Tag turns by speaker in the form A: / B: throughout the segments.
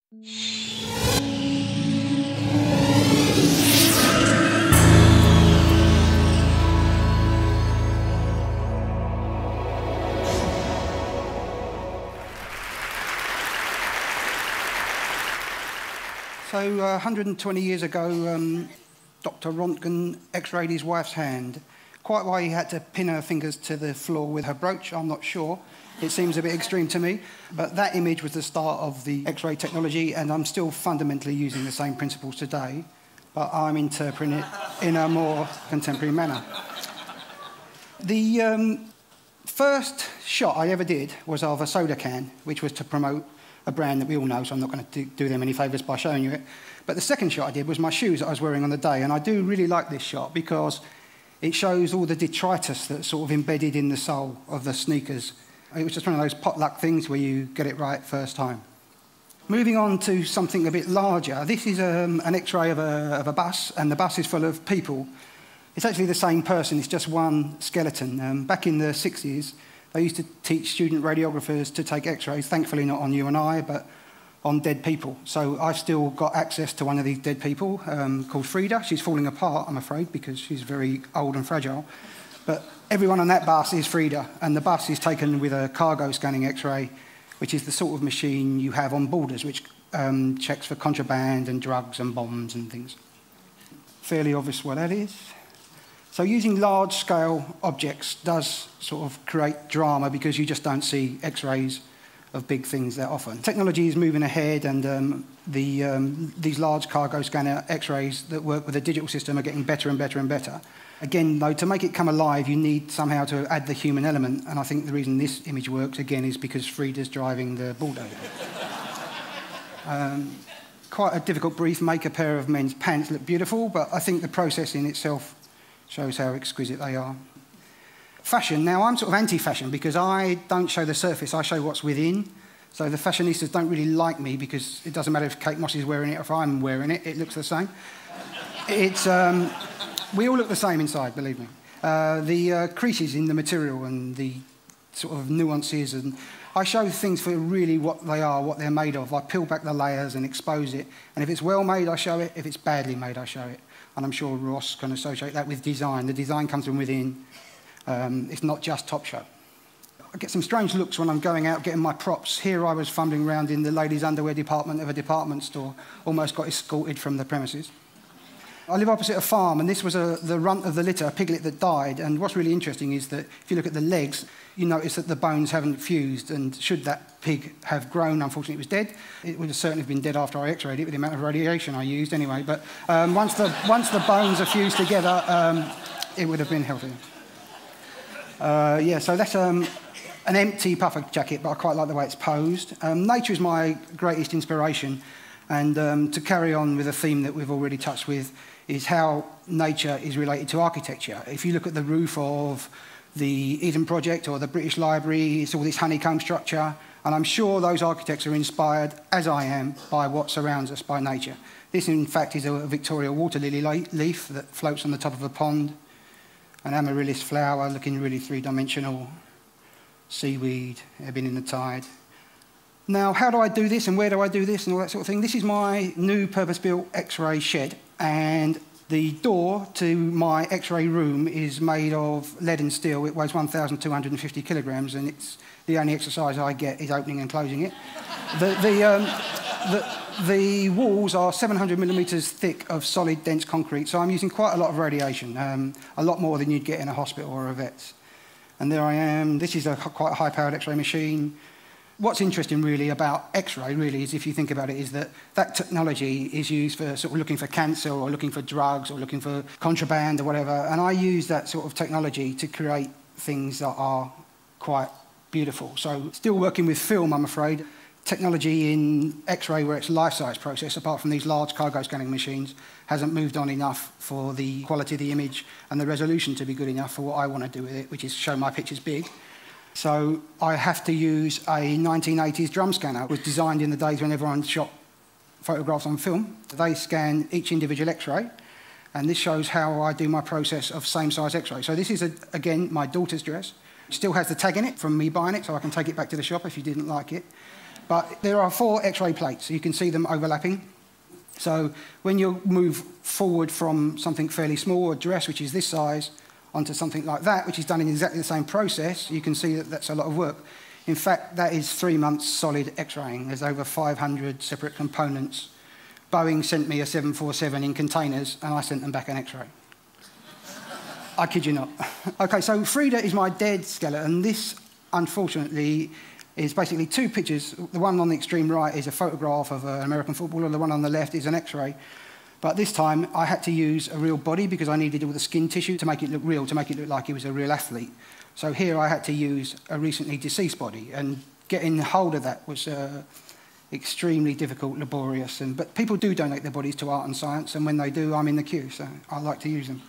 A: So 120 years ago, Dr. Röntgen x-rayed his wife's hand. Quite why he had to pin her fingers to the floor with her brooch, I'm not sure. It seems a bit extreme to me. But that image was the start of the x-ray technology, and I'm still fundamentally using the same principles today, but I'm interpreting it in a more contemporary manner. The first shot I ever did was of a soda can, which was to promote a brand that we all know, so I'm not going to do them any favours by showing you it. But the second shot I did was my shoes that I was wearing on the day, and I do really like this shot because it shows all the detritus that's sort of embedded in the sole of the sneakers. It was just one of those potluck things where you get it right first time. Moving on to something a bit larger, this is an x-ray of a bus, and the bus is full of people. It's actually the same person, it's just one skeleton. Back in the 60s, they used to teach student radiographers to take x-rays, thankfully not on you and I, but on dead people. So I've still got access to one of these dead people called Frida. She's falling apart, I'm afraid, because she's very old and fragile. But everyone on that bus is Frida, and the bus is taken with a cargo scanning x-ray, which is the sort of machine you have on borders, which checks for contraband and drugs and bombs and things. Fairly obvious what that is. So using large-scale objects does sort of create drama because you just don't see x-rays of big things that often. Technology is moving ahead, and these large cargo scanner x-rays that work with a digital system are getting better and better and better. Again, though, to make it come alive, you need somehow to add the human element, and I think the reason this image works, again, is because Frida's driving the bulldozer. Quite a difficult brief, make a pair of men's pants look beautiful, but I think the process in itself shows how exquisite they are. Fashion. Now, I'm sort of anti-fashion because I don't show the surface, I show what's within. So the fashionistas don't really like me because it doesn't matter if Kate Moss is wearing it or if I'm wearing it, it looks the same. We all look the same inside, believe me. The creases in the material and the sort of nuances, and I show things for really what they are, what they're made of. I peel back the layers and expose it, and if it's well made, I show it. If it's badly made, I show it. And I'm sure Ross can associate that with design. The design comes from within. It's not just top show. I get some strange looks when I'm going out getting my props. Here I was fumbling around in the ladies' underwear department of a department store, almost got escorted from the premises. I live opposite a farm, and this was the runt of the litter, a piglet that died. And what's really interesting is that if you look at the legs, you notice that the bones haven't fused, and should that pig have grown, unfortunately it was dead. It would have certainly been dead after I x-rayed it with the amount of radiation I used anyway. But once the bones are fused together, it would have been healthy. Yeah, so that's an empty puffer jacket, but I quite like the way it's posed. Nature is my greatest inspiration, and to carry on with a theme that we've already touched with is how nature is related to architecture. If you look at the roof of the Eden Project or the British Library, it's all this honeycomb structure, and I'm sure those architects are inspired, as I am, by what surrounds us, by nature. This, in fact, is a Victoria water lily leaf that floats on the top of a pond, an amaryllis flower looking really three-dimensional, seaweed ebbing in the tide. Now, how do I do this and where do I do this and all that sort of thing? This is my new purpose-built X-ray shed, and the door to my X-ray room is made of lead and steel. It weighs 1,250 kilograms, and it's the only exercise I get is opening and closing it. The walls are 700 millimetres thick of solid, dense concrete, so I'm using quite a lot of radiation, a lot more than you'd get in a hospital or a vet's. And there I am. This is quite a high-powered X-ray machine. What's interesting really about X-ray really is, if you think about it, is that that technology is used for sort of looking for cancer or looking for drugs or looking for contraband or whatever, and I use that sort of technology to create things that are quite beautiful. So still working with film, I'm afraid. Technology in X-ray, where it's life-size process, apart from these large cargo scanning machines, hasn't moved on enough for the quality of the image and the resolution to be good enough for what I want to do with it, which is show my pictures big. So I have to use a 1980s drum scanner. It was designed in the days when everyone shot photographs on film. They scan each individual X-ray, and this shows how I do my process of same-size X-ray. So this is, again, my daughter's dress. It still has the tag in it from me buying it, so I can take it back to the shop if you didn't like it. But there are 4 X-ray plates. You can see them overlapping. So when you move forward from something fairly small, a dress, which is this size, onto something like that, which is done in exactly the same process, you can see that that's a lot of work. In fact, that is 3 months solid X-raying. There's over 500 separate components. Boeing sent me a 747 in containers, and I sent them back an X-ray. I kid you not. OK, so Frida is my dead skeleton. This, unfortunately, is basically 2 pictures. The one on the extreme right is a photograph of an American footballer. The one on the left is an X-ray. But this time, I had to use a real body because I needed all the skin tissue to make it look real, to make it look like he was a real athlete. So here I had to use a recently deceased body, and getting hold of that was extremely difficult, laborious. But people do donate their bodies to art and science, and when they do, I'm in the queue, so I like to use them.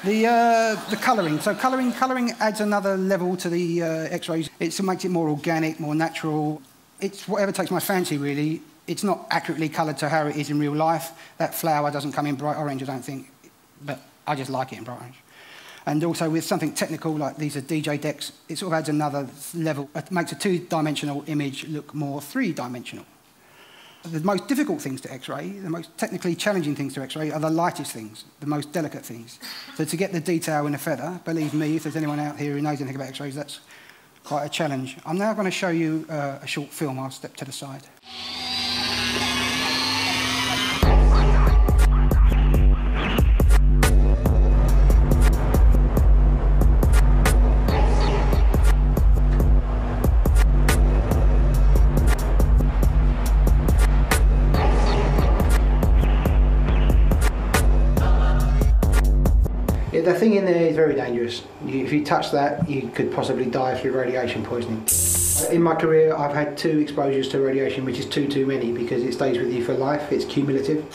A: The colouring. So colouring adds another level to the X-rays. It makes it more organic, more natural. It's whatever takes my fancy, really. It's not accurately coloured to how it is in real life. That flower doesn't come in bright orange, I don't think, but I just like it in bright orange. And also with something technical like these are DJ decks, it sort of adds another level. It makes a 2-dimensional image look more 3-dimensional. The most difficult things to X-ray, the most technically challenging things to X-ray are the lightest things, the most delicate things. So to get the detail in a feather, believe me, if there's anyone out here who knows anything about X-rays, that's quite a challenge. I'm now going to show you a short film. I'll step to the side. The thing in there is very dangerous. If you touch that, you could possibly die through radiation poisoning. In my career, I've had 2 exposures to radiation, which is too many because it stays with you for life. It's cumulative.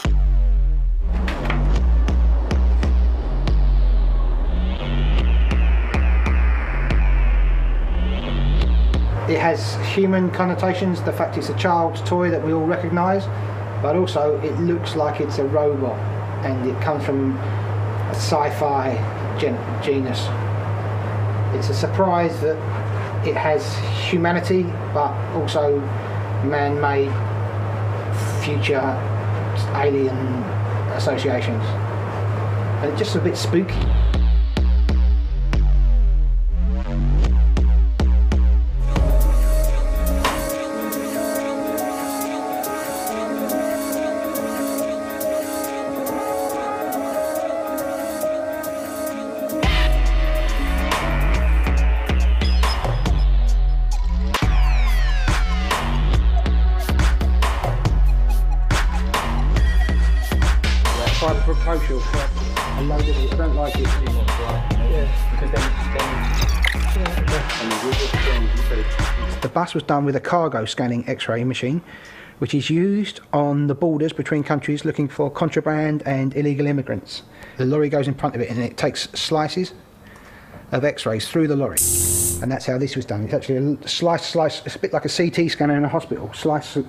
A: It has human connotations, the fact it's a child's toy that we all recognise, but also it looks like it's a robot, and it comes from a sci-fi genus. It's a surprise that it has humanity, but also man-made future alien associations. And it's just a bit spooky. Proposal for a load of it. I don't like it anymore. Because then the bus was done with a cargo scanning X-ray machine, which is used on the borders between countries looking for contraband and illegal immigrants. The lorry goes in front of it and it takes slices of X-rays through the lorry, and that's how this was done. It's actually a slice. It's a bit like a CT scanner in a hospital. Slice, and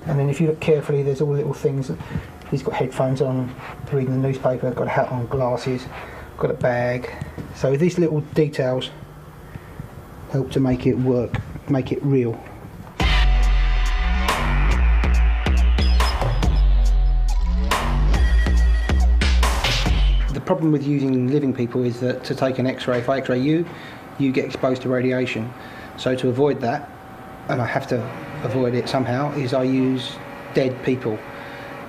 A: then if you look carefully, there's all little things. He's got headphones on, reading the newspaper, got a hat on, glasses, got a bag. So these little details help to make it work, make it real. The problem with using living people is that to take an X-ray, if I X-ray you, you get exposed to radiation. So to avoid that, and I have to avoid it somehow, is I use dead people.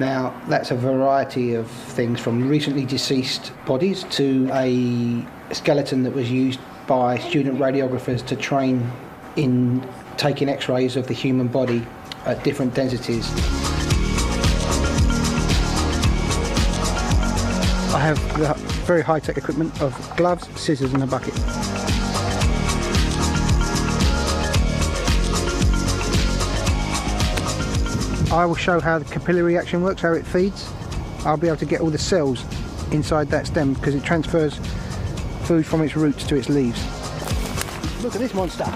A: Now, that's a variety of things, from recently deceased bodies to a skeleton that was used by student radiographers to train in taking X-rays of the human body at different densities. I have the very high-tech equipment of gloves, scissors and a bucket. I will show how the capillary action works, how it feeds. I'll be able to get all the cells inside that stem because it transfers food from its roots to its leaves. Look at this monster.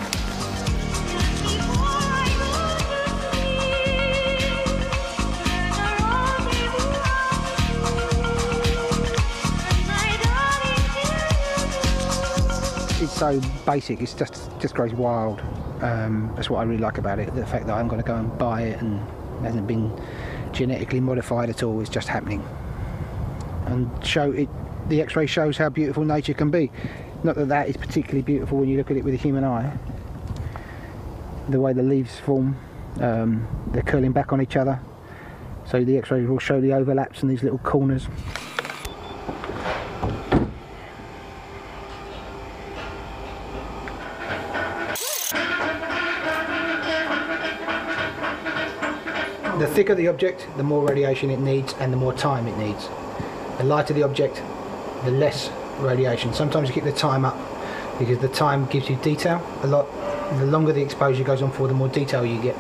A: It's so basic, it just grows wild.
B: That's what I really like about it, the fact that I'm going to go and buy it and it hasn't been genetically modified at all, it's just happening. And the X-ray shows how beautiful nature can be. Not that that is particularly beautiful when you look at it with a human eye. The way the leaves form, they're curling back on each other. So the X-rays will show the overlaps in these little corners. The thicker the object, the more radiation it needs and the more time it needs. The lighter the object, the less radiation. Sometimes you keep the time up because the time gives you detail a lot. The longer the exposure goes on for, the more detail you get.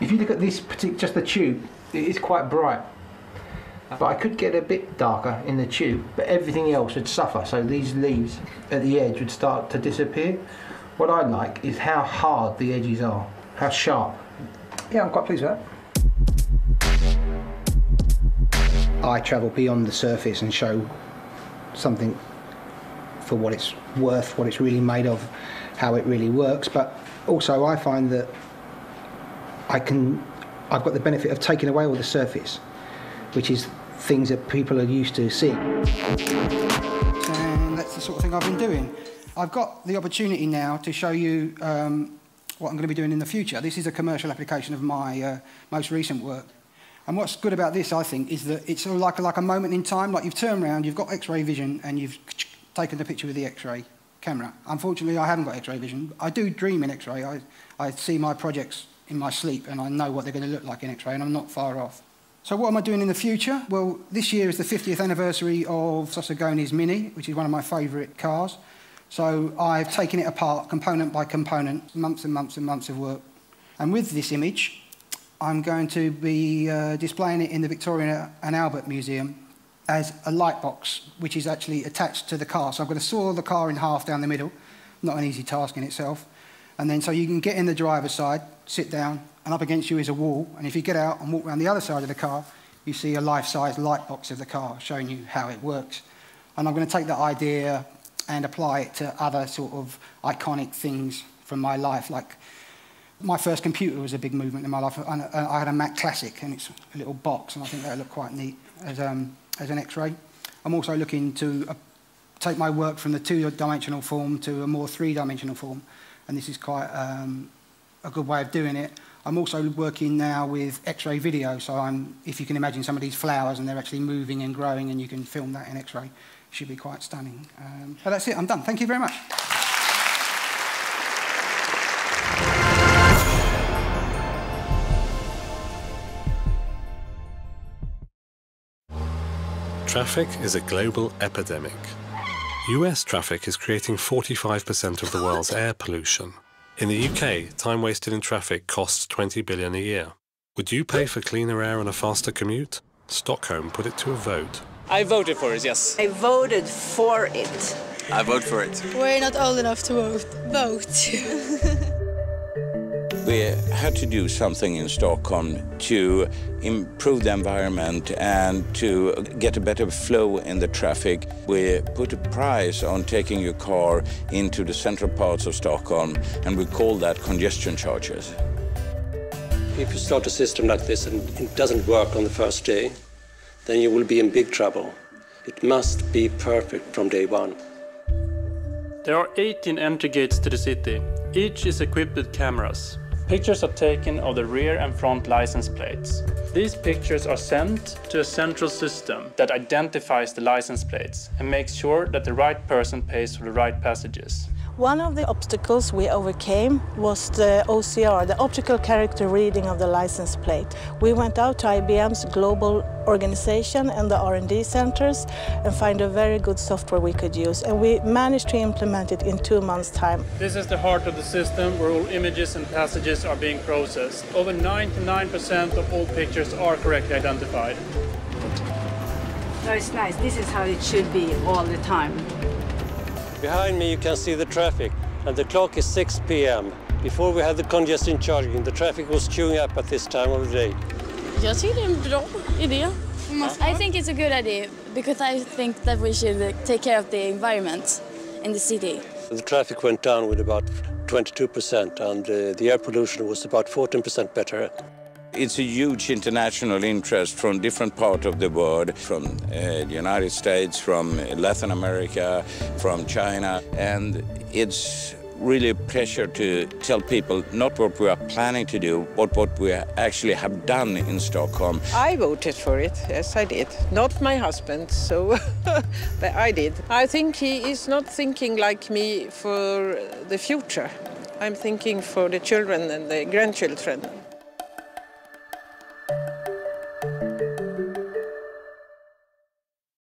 B: If you look at this just the tube, it is quite bright. But I could get a bit darker in the tube, but everything else would suffer. So these leaves at the edge would start to disappear. What I like is how hard the edges are, how sharp. Yeah, I'm quite pleased with that. I travel beyond the surface and show something for what it's worth, what it's really made of, how it really works. But also I find that I've got the benefit of taking away all the surface, which is things that people are used to seeing. And that's the sort of thing I've been doing. I've got the opportunity now to show you what I'm going to be doing in the future. This is a commercial application of my most recent work. And what's good about this, I think, is that it's sort of like a moment in time. Like you've turned around, you've got X-ray vision, and you've taken the picture with the X-ray camera. Unfortunately, I haven't got X-ray vision. I do dream in X-ray. I see my projects in my sleep, and I know what they're going to look like in X-ray, and I'm not far off. So what am I doing in the future? Well, this year is the 50th anniversary of Sosagoni's Mini, which is one of my favourite cars. So I've taken it apart, component by component, months and months and months of work. And with this image, I'm going to be displaying it in the Victoria and Albert Museum as a light box, which is actually attached to the car. So I'm going to saw the car in half down the middle, not an easy task in itself. And then so you can get in the driver's side, sit down, and up against you is a wall. And if you get out and walk around the other side of the car, you see a life-size light box of the car showing you how it works. And I'm going to take that idea and apply it to other sort of iconic things from my life. Like my first computer was a big movement in my life. I had a Mac Classic, and it's a little box, and I think that looked quite neat as an X-ray. I'm also looking to take my work from the two-dimensional form to a more three-dimensional form. And this is quite a good way of doing it. I'm also working now with X-ray video, so if you can imagine some of these flowers and they're actually moving and growing and you can film that in X-ray, it should be quite stunning. But that's it, I'm done. Thank you very much.
C: Traffic is a global epidemic. US traffic is creating 45% of the world's air pollution. In the UK, time wasted in traffic costs $20 billion a year. Would you pay for cleaner air and a faster commute? Stockholm put it to a vote.
D: I voted for it, yes.
E: I voted for it.
D: I vote for it.
F: We're not old enough to vote.
G: We had to do something in Stockholm to improve the environment and to get a better flow in the traffic. We put a price on taking your car into the central parts of Stockholm, and we call that congestion charges.
H: If you start a system like this and it doesn't work on the first day, then you will be in big trouble. It must be perfect from day one.
I: There are 18 entry gates to the city. Each is equipped with cameras. Pictures are taken of the rear and front license plates. These pictures are sent to a central system that identifies the license plates and makes sure that the right person pays for the right passages.
E: One of the obstacles we overcame was the OCR, the optical character reading of the license plate. We went out to IBM's global organization and the R&D centers and find a very good software we could use, and we managed to implement it in 2 months' time.
I: This is the heart of the system where all images and passages are being processed. Over 99% of all pictures are correctly identified.
J: No, it's nice. This is how it should be all the time.
H: Behind me you can see the traffic, and the clock is 6 p.m. Before we had the congestion charging, the traffic was queuing up at this time of the day.
F: Jag tycker det är en bra idé.
K: I think it's a good idea because I think that we should take care of the environment in the city.
H: The traffic went down with about 22% and the air pollution was about 14% better.
G: It's a huge international interest from different parts of the world, from the United States, from Latin America, from China, and it's really a pleasure to tell people not what we are planning to do, but what we actually have done in Stockholm.
L: I voted for it, yes I did. Not my husband, so but I did. I think he is not thinking like me for the future. I'm thinking for the children and the grandchildren.